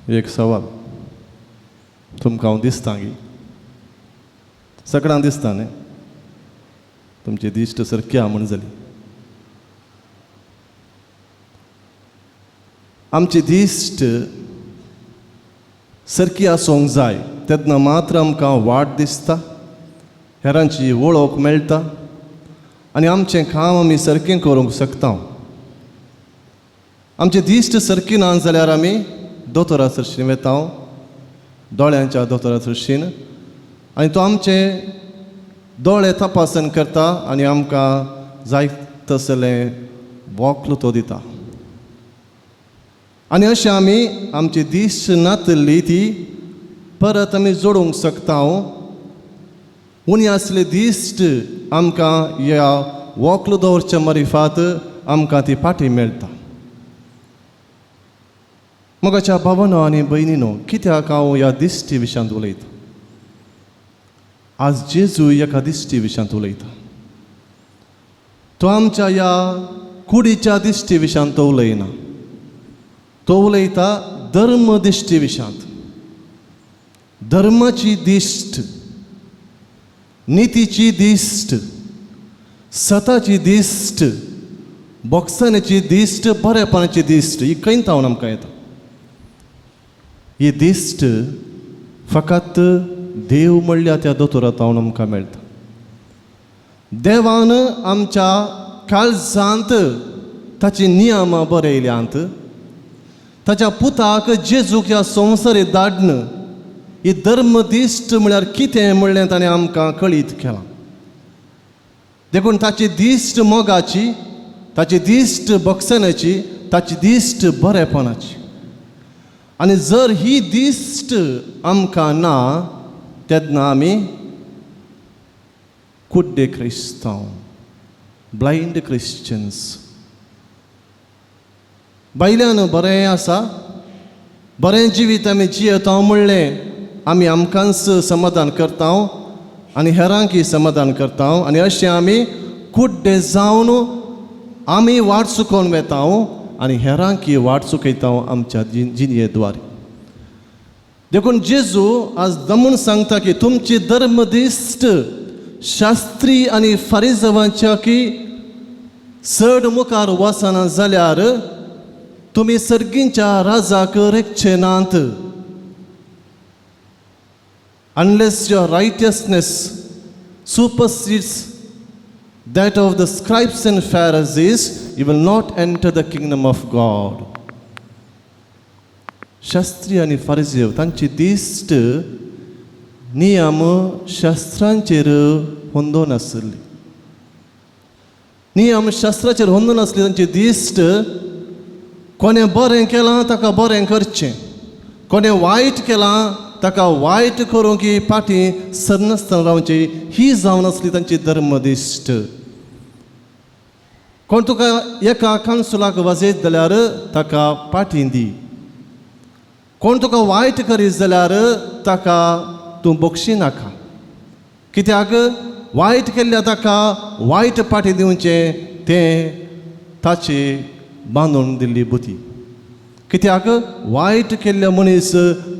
एक सवाल तुमकां हांव दिसता गी सगळ्यांक दिसता न्ही तुमची दिश्ट सारकी आहा म्हण जाली. आमची दिश्ट सारकी आसूंक जाय तेन्ना मात्र आमकां वाट दिसता, हेरांची वळख मेळटा आनी आमचें काम आमी सारकें करूंक शकता. आमची दिश्ट सारकी ना जाल्यार आमी दोतोरा सरशीन वेता, दोळ्यांच्या दोतोरा सरशीन, आनी तो आमचे दोळे तपासन करता आनी आमकां जाय तसलें वखल तो दिता. आनी अशें आमी आमची दिश्ट नातल्ली ती परत आमी जोडूंक शकता. उणी आसली दिश्ट आमकां ह्या वखल दवरच्या मारिफात आमकां ती पाटी मेळटा. मोगाच्या भावांनो आनी भयणीनो, कित्याक हांव ह्या दिश्टी विशयांत उलयतां? आज जेजू एका दिश्टी विशयांत उलयता. तो आमच्या ह्या कुडीच्या दिश्टी विशयांत तो उलयना, तो उलयता धर्म दिश्टी विशयांत. धर्माची दिश्ट, नितीची दिश्ट, सताची दिश्ट, बोगसण्याची दिश्ट, बरेपणाची दिश्ट ही खंयत हांव आमकां येता. ही दिश्ट फकत देव म्हणल्या त्या दोतोरांत हांव आमकां मेळटा. देवान आमच्या काळजांत ताची नियमां बरयल्यांत, ताच्या पुताक जेजूक ह्या संवसारीत धाडन ही धर्मदिश्ट म्हळ्यार कितें म्हणलें ताणें आमकां कळीत केलां. देखून ताची दिश्ट मोगाची, ताची दिश्ट बगसण्याची, ताची दिश्ट बरेपणाची. आनी जर ही दिश्ट आमकां ना तेन्ना आमी कुड्डे क्रिस्तांव, ब्लायंड क्रिश्चन्स. बायल्यान बरें आसा, बरें जिवीत आमी जियेता म्हणलें आमी आमकांच समाधान करता आनी हेरांकय समाधान करता. आनी अशें आमी कुड्डे जावन आमी वाट चुकोवन वेता आनी हेरांकय वाट चुकयता आमच्या जिणये द्वारे. देखून जेजू आज दमून सांगता की तुमची धर्मदिश्ट शास्त्री आनी फारिझेवांच्या की चड मुखार वचना जाल्यार तुमी सर्गींच्या राजाक रेखचे नात. Unless your righteousness supersedes that of the scribes and Pharisees, you will not enter the kingdom of God. Shastri आनी फारिझेव तांची दिश्ट नियम शास्त्रांचेर होंदोन आसली. नियम शास्त्राचेर होंदोन आसली तांची दिश्ट कोणें बरें केलां ताका बरें करचें, कोणें वायट केलां ताका वायट करूंक पाटी सरनासतना रावचें, ही जावन आसली तांची धर्मदिश्ट. कोण तुका एका कांसुलाक वाजयत जाल्यार ताका पाटी दी, कोण तुका वायट करीत जाल्यार ताका तूं बक्षी नाका. कित्याक वायट केल्ल्या ताका वायट पाटी दिवचें तें ताची बांदून दिल्ली बुती. कित्याक वायट केल्ल्या मनीस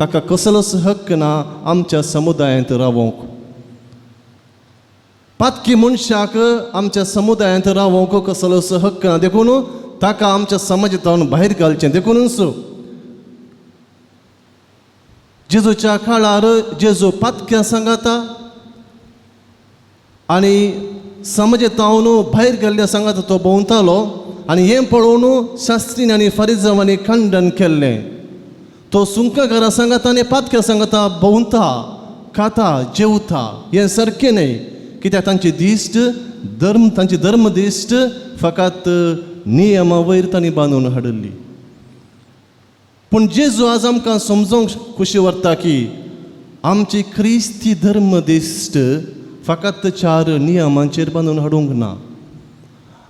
ताका कसलोच हक्क ना आमच्या समुदायांत रावोंक. पातकी मनशाक आमच्या समुदायांत रावोंक कसलोच हक्क ना. देखून ताका आमच्या समाजांतल्यान भायर घालचें. देखूनच जेजूच्या काळार जेजू पातक्या सांगाता आनी समाजांतल्यान भायर गेल्ल्या सांगाता तो भोंवतालो आनी हें पळोवन शास्त्रीन आनी फारिझेवांनी खंडन केल्लें. तो सुंका घरा सांगाता आनी पातक्या सांगाता भोंवता, खाता, जेवता, हें सारकें न्हय. कित्याक तांची दिश्ट तांची धर्मदिश्ट फकत नियमा वयर तांणी बांदून हाडली. पूण जेजू आज आमकां समजोवंक खुशी व्हरता की आमची क्रिस्ती धर्मदिश्ट फकत 4 नियमांचेर बांदून हाडूंक ना.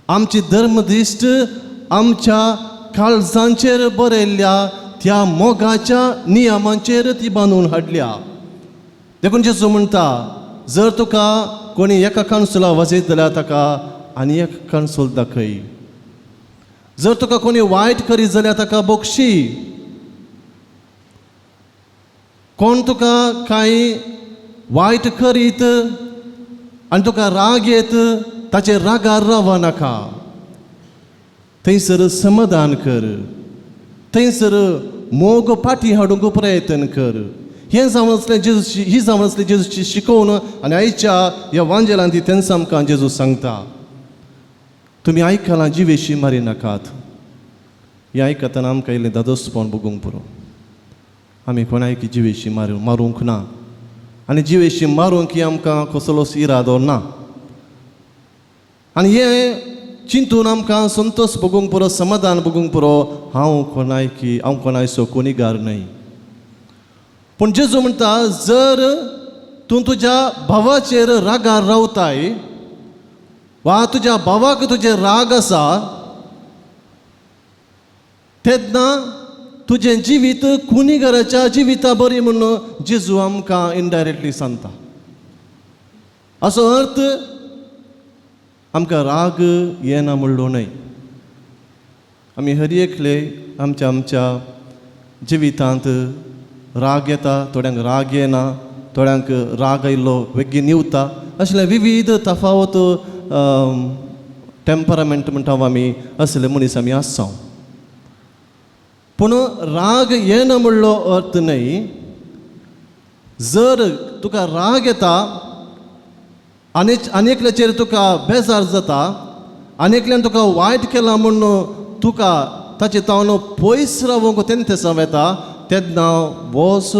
आमची धर्मदिश्ट आमच्या काळजांचेर बरयल्ल्या त्या मोगाच्या नियमांचेर ती बांदून हाडल्या. देखून जेजू म्हणटा जर तुका कोणी एका कांसुला वाजयत जाल्यार ताका आनी एक कांसूल दाखय. जर तुका कोणी वायट करीत जाल्यार ताका बक्षी. कोण तुका कांय वायट करीत आनी तुका राग येत ताचेर रागार रावं नाका. थंयसर समाधान कर, थंयसर मोग फाटी हाडूंक प्रयत्न कर. ही जावन असलें जेजूची शिकोवन आनी आयच्या ह्या वांजेलांत ती तेन्ना आमकां जेजू सांगता, तुमी आयकलां जिवेशी मारी नाकात. हें आयकतना आमकां इल्लें दादोसपण भोगूंक पुरो. आमी कोणायकी जिवेशी मारूंक ना आनी जिवेशी मारूंक ही आमकां कसलोच इरादो ना. आनी हें चिंतून आमकां संतोश भोगूंक पुरो, समाधान भोगूंक पुरो, हांव कोणायचो गुन्हेगार न्हय. पूण जेजू म्हणटा, जर तूं तुज्या भावाचेर रागार रावताय वा तुज्या भावाक तुजेर राग आसा, तेन्ना तुजें जिवीत गुन्हेगाराच्या जिविता बरी म्हणून जेजू आमकां इनडायरेक्टली सांगता. असो अर्थ आमकां राग येना म्हणलो न्हय. आमी हर एकले आमच्या जिवितांत राग येता, थोड्यांक राग येना, थोड्यांक राग आयिल्लो बेगीन निवता. असले विविध तफावत टेम्परामेंट म्हणटा आमी, असले मनीस आमी आसा. पूण राग येना म्हणलो अर्थ न्हय. जर तुका राग येता, आनेकल्याचेर तुका बेजार जाता, आनेकल्यान तुका वायट केलां म्हणून तुका ताचे तावन पयस रावूंक तेन्ना तेसाव येता, तेन्ना वच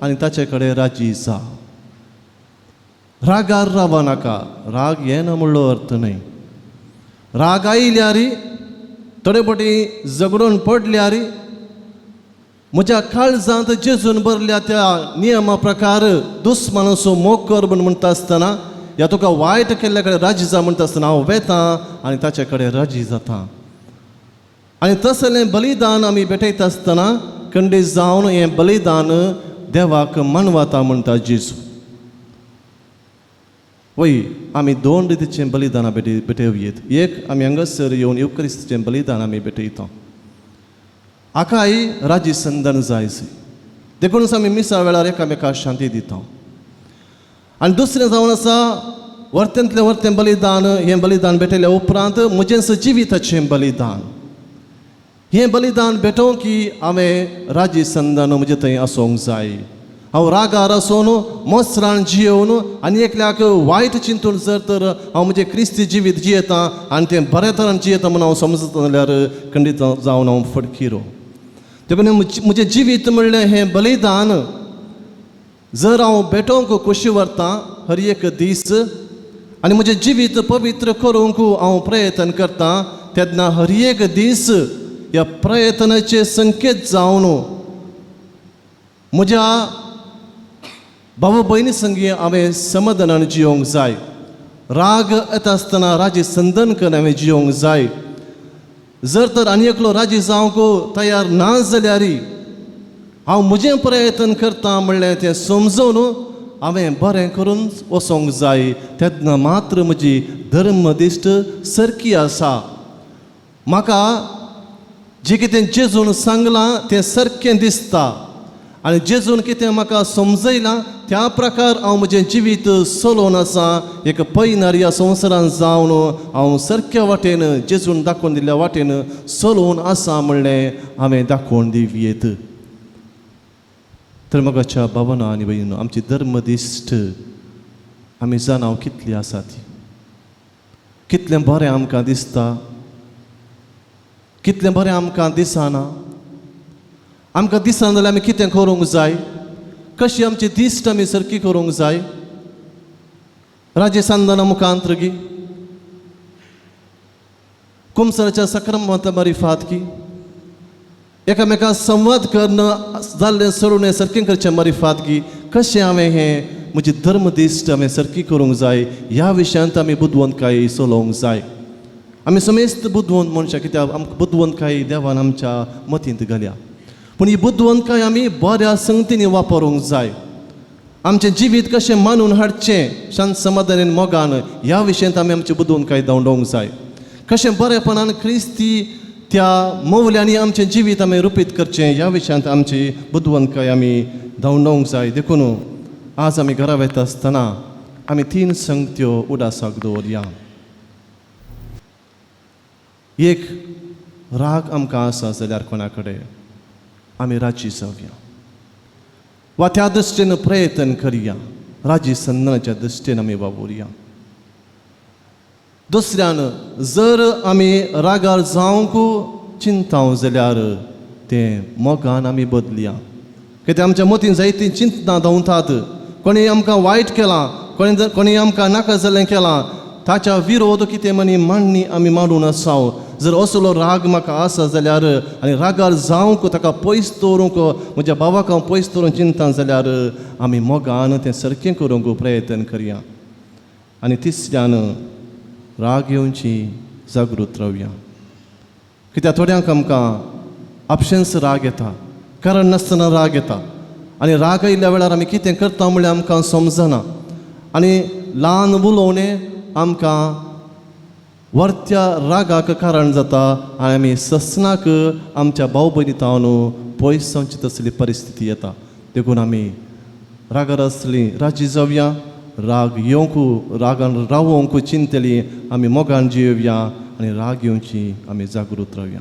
आनी ताचे कडेन राजी जा. रागार राव नाका. राग येना म्हणलो अर्थ न्हय. राग आयल्यार, थोडे फावटी झगडून पडल्यार, म्हज्या काळजांत जेजून भरल्या त्या नियमा प्रकार दुस्मानाचो मोग कर म्हूण म्हणटा आसतना, या तुका वायट केल्ल्या कडेन राजी जा म्हणटा आसतना हांव वेतां आनी ताचे कडेन राजी जाता. आनी तसलें बलिदान आमी भेटयता आसतना खंडीत जावन हें बलिदान देवाक मानवता म्हणटा जेजू. वय आमी दोन रितीचें बलिदान भेटयत. एक आमी हांगासर येवन युक्रिस्तीचें बलिदान आमी भेटयता. आकाय राजी संदन जायसी, देखूनच आमी मिसा वेळार एकामेकाक शांती दिता. आनी दुसरें जावन आसा वर्तेंतलें वर्तें बलिदान. हें बलिदान भेटयल्या उपरांत म्हजें जिविताचें बलिदान. हें बलिदान भेटोवंक की हांवें राजी संदन म्हजे थंय आसूंक जाय. हांव रागार आसून मोसरान जियेवन आनी एकल्याक वायट चिंतून जर तर हांव म्हजें क्रिस्ती जिवीत जियेतां आनी तें बऱ्या तरान जियेता म्हणून हांव समजता जाल्यार खंडीत जावन हांव फटकिरो. देखून म्हजें जिवीत म्हणलें हें बलिदान जर हांव भेटोवंक खोशी व्हरतां हर एक दीस आनी म्हजें जिवीत पवित्र करूंक हांव प्रयत्न करतां, तेन्ना हर एक दीस ह्या प्रयत्नाचे संकेत जावन म्हज्या भाव भयणी संगी हांवें समाधानान जियोंक जाय. राग येता आसतना राजी संदन करून हांवें जियोंक जाय. जर तर आनी एकलो राजी जावंक तयार ना जाल्यार हांव म्हजें प्रयत्न करतां म्हणलें तें समजून हांवें बरें करून वचोंक जाय. तेन्ना मात्र म्हजी धर्मदिश्ट सारकी आसा. म्हाका जें कितें जेजून सांगलां तें सारकें दिसता आनी जेजून कितें म्हाका समजयलां त्या प्रकार हांव म्हजें जिवीत चलोवन आसा. एक पैनार ह्या संवसारांत जावन हांव सारक्या वाटेन जेजून दाखोवन दिल्ल्या वाटेन चलोवन आसा म्हणलें हांवें दाखोवन दिवयेत. तर म्हाकाच्या भावना आनी भयणीनो, आमची धर्मदिश्ट आमी जाणाव कितली आसा ती. कितलें बरें आमकां दिसता, कितलें बरें आमकां दिसना. आमकां दिसना जाल्यार आमी कितें करूंक जाय, कशी आमची दिश्ट आमी सारकी करूंक जाय. राजे सांदना मुखांत गी कुमसाराच्या सक्रमांत मारिफात की एकामेका संवाद करणं जाल्लें सोडून सारकें करचें मारिफात की कशें हांवें हें म्हजी धर्मदिश्ट हांवें सारकी करूंक जाय ह्या विशयांत आमी बुदवंतकाय चलोवंक जाय. आमी समेस्त बुदवंत मनशां, कित्याक आमकां बुदवंतकाय देवान आमच्या मतींत घाल्या. पूण ही बुदवंतकाय आमी बऱ्या संगतींनी वापरूंक जाय. आमचें जिवीत कशें मानून हाडचें शांत समाधानान मोगान ह्या विशयांत आमी आमची बुदवंतकाय दावडोवंक जाय. कशें बरेपणान क्रिस्ती त्या मौल्यांनी आमचें जिवीत आमी रुपीत करचें ह्या विशयांत आमची बुदवंतकाय आमी धांवडोंक जाय देखून आज आमी घरा वयता आसतना आमी 3 संगत्यो उडासाक दवरया. एक राग आमकां आसा जाल्यार कोणा कडेन आमी राजी जावया वा त्या दृश्टीन प्रयत्न करया, राजी सन्नाच्या दृश्टीन आमी वावुरया. दुसऱ्यान जर आमी रागार जावंक चिंताव जाल्यार तें मोगान आमी बदलया. कित्याक आमच्या मतीन जायतीं चिंतनां धांवतात. कोणी आमकां वायट केलां, कोणी आमकां नाका जाल्लें केलां, ताच्या विरोध कितें म्हणी मांडणी आमी मांडून आसाव. जर असलो राग म्हाका आसा जाल्यार आनी रागार जावंक ताका पयस दवरूंक म्हज्या भावाक हांव पयस दवरून चिंता जाल्यार आमी मोगान तें सारकें करूंक प्रयत्न करया. आनी तिसऱ्यान राग येवची जागृत रावया. कित्याक थोड्यांक आमकां आपशेंच राग येता, कारण नासतना राग येता आनी राग येयल्या वेळार आमी कितें करता म्हळ्यार आमकां समजना आनी ल्हान उलोवणें आमकां वर्त्या रागाक कारण जाता आनी आमी ससनाक आमच्या भाव भयणीतावन पयस जावची तसली परिस्थिती येता. देखून आमी रागार आसली राजी जावया, राग येवंक रागान रावोंक चिंतली आमी मोगान जियोवया आनी राग येवची आमी जागृत रावया.